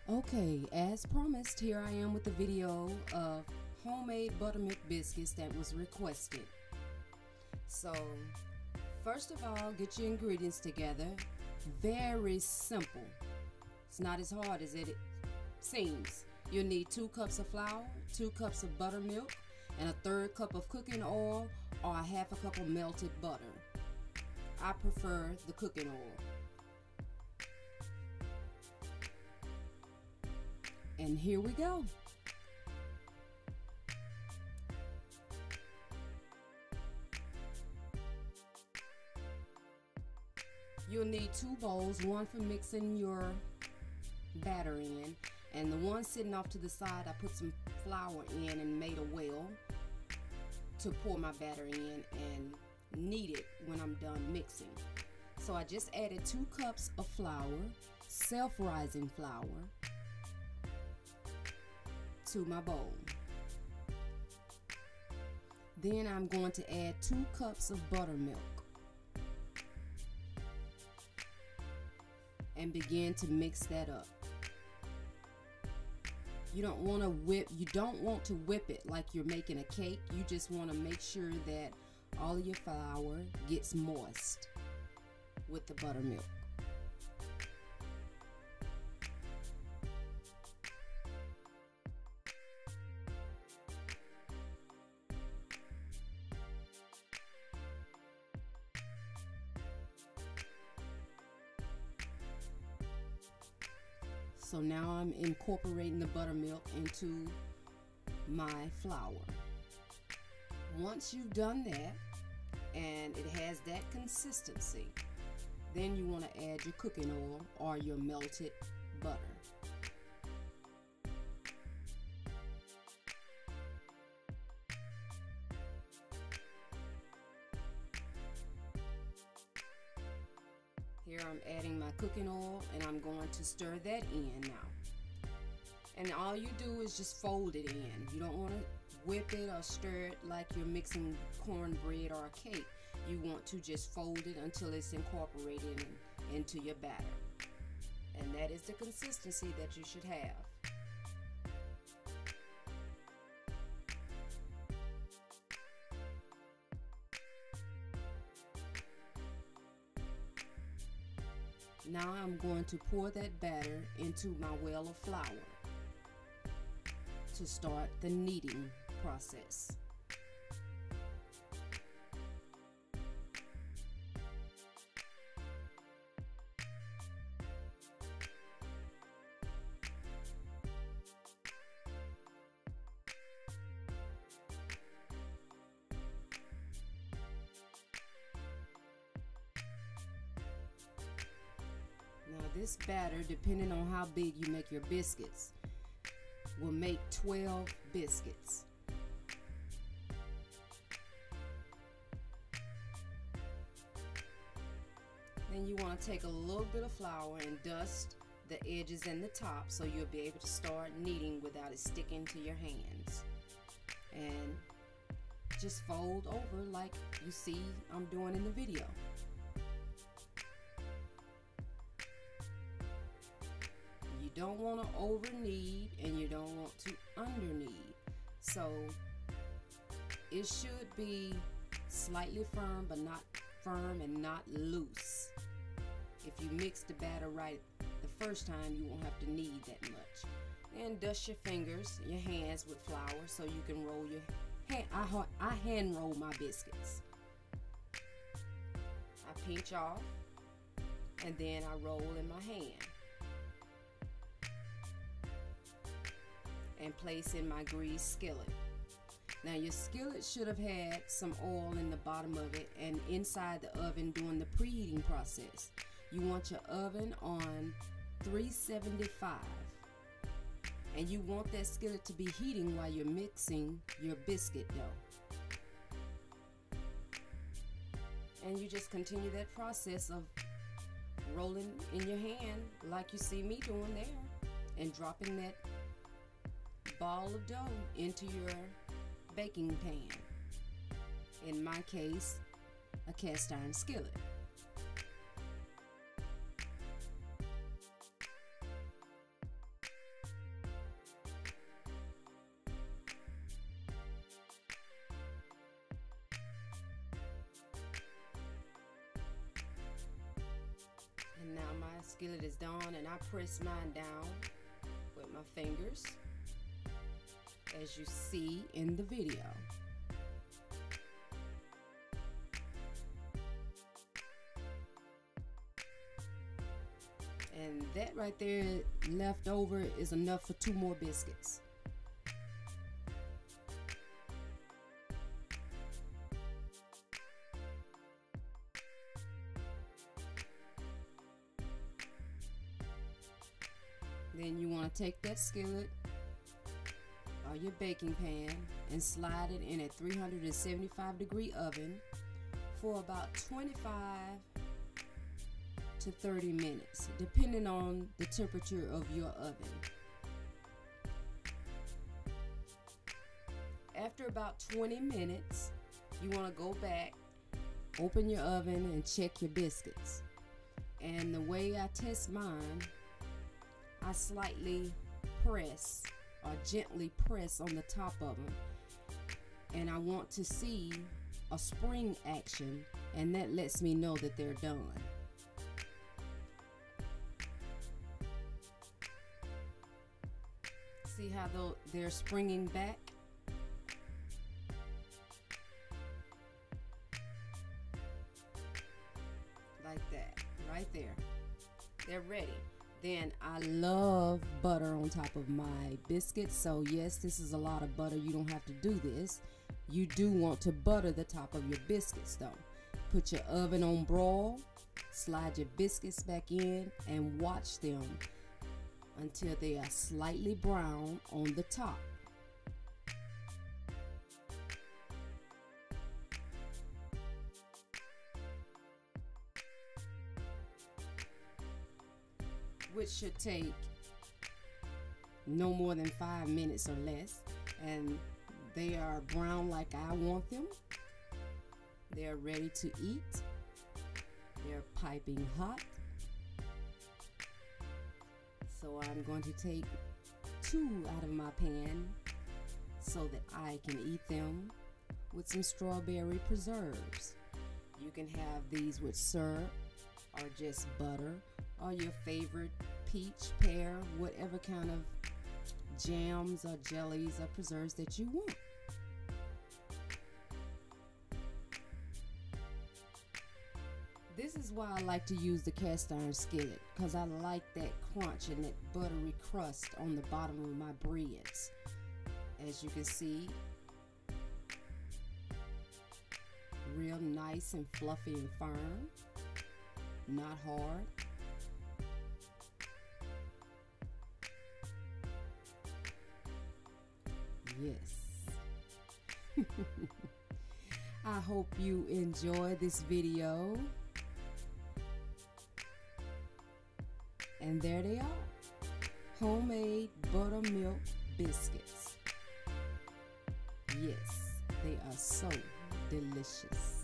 Okay, as promised, here I am with the video of homemade buttermilk biscuits that was requested. So, first of all, get your ingredients together. Very simple. It's not as hard as it seems. You'll need 2 cups of flour, 2 cups of buttermilk, and a 1/3 cup of cooking oil or a 1/2 cup of melted butter. I prefer the cooking oil. And here we go. You'll need 2 bowls, one for mixing your batter in, and the one sitting off to the side I put some flour in and made a well to pour my batter in and knead it when I'm done mixing. So I just added 2 cups of flour, self-rising flour, to my bowl. Then I'm going to add 2 cups of buttermilk and begin to mix that up. You don't want to whip it like you're making a cake. You just want to make sure that all of your flour gets moist with the buttermilk. So now I'm incorporating the buttermilk into my flour. Once you've done that and it has that consistency, then you want to add your cooking oil or your melted butter. Here I'm adding my cooking oil and I'm going to stir that in now. And all you do is just fold it in. You don't want to whip it or stir it like you're mixing cornbread or a cake. You want to just fold it until it's incorporated into your batter. And that is the consistency that you should have. Now I'm going to pour that batter into my well of flour to start the kneading process. Now this batter, depending on how big you make your biscuits, will make 12 biscuits. Then you want to take a little bit of flour and dust the edges and the top so you'll be able to start kneading without it sticking to your hands. And just fold over like you see I'm doing in the video. You don't want to over knead and you don't want to under knead. So it should be slightly firm, but not firm and not loose. If you mix the batter right the first time, you won't have to knead that much. And dust your fingers, your hands with flour so you can roll your hand. I hand roll my biscuits. I pinch off and then I roll in my hand and place in my greased skillet. Now your skillet should have had some oil in the bottom of it and inside the oven during the preheating process. You want your oven on 375 and you want that skillet to be heating while you're mixing your biscuit dough. And you just continue that process of rolling in your hand like you see me doing there and dropping that ball of dough into your baking pan. In my case, a cast iron skillet. skillet is done, and I press mine down with my fingers, as you see in the video. And that right there left over is enough for 2 more biscuits. Then you want to take that skillet or your baking pan and slide it in a 375-degree oven for about 25 to 30 minutes, depending on the temperature of your oven. After about 20 minutes, you want to go back, open your oven, and check your biscuits. And the way I test mine, I slightly press or gently press on the top of them, and I want to see a spring action, and that lets me know that they're done. See how they're springing back? Like that, right there. They're ready. Then I love butter on top of my biscuits, so yes, this is a lot of butter. You don't have to do this. You do want to butter the top of your biscuits though. Put your oven on broil, slide your biscuits back in, and watch them until they are slightly brown on the top. Which should take no more than 5 minutes or less, and they are brown like I want them. They're ready to eat. They're piping hot. So I'm going to take 2 out of my pan so that I can eat them with some strawberry preserves. You can have these with syrup or just butter, or your favorite peach, pear, whatever kind of jams or jellies or preserves that you want. This is why I like to use the cast iron skillet, because I like that crunch and that buttery crust on the bottom of my breads. As you can see, real nice and fluffy and firm, not hard. Yes. I hope you enjoy this video. And there they are. Homemade buttermilk biscuits. Yes, they are so delicious.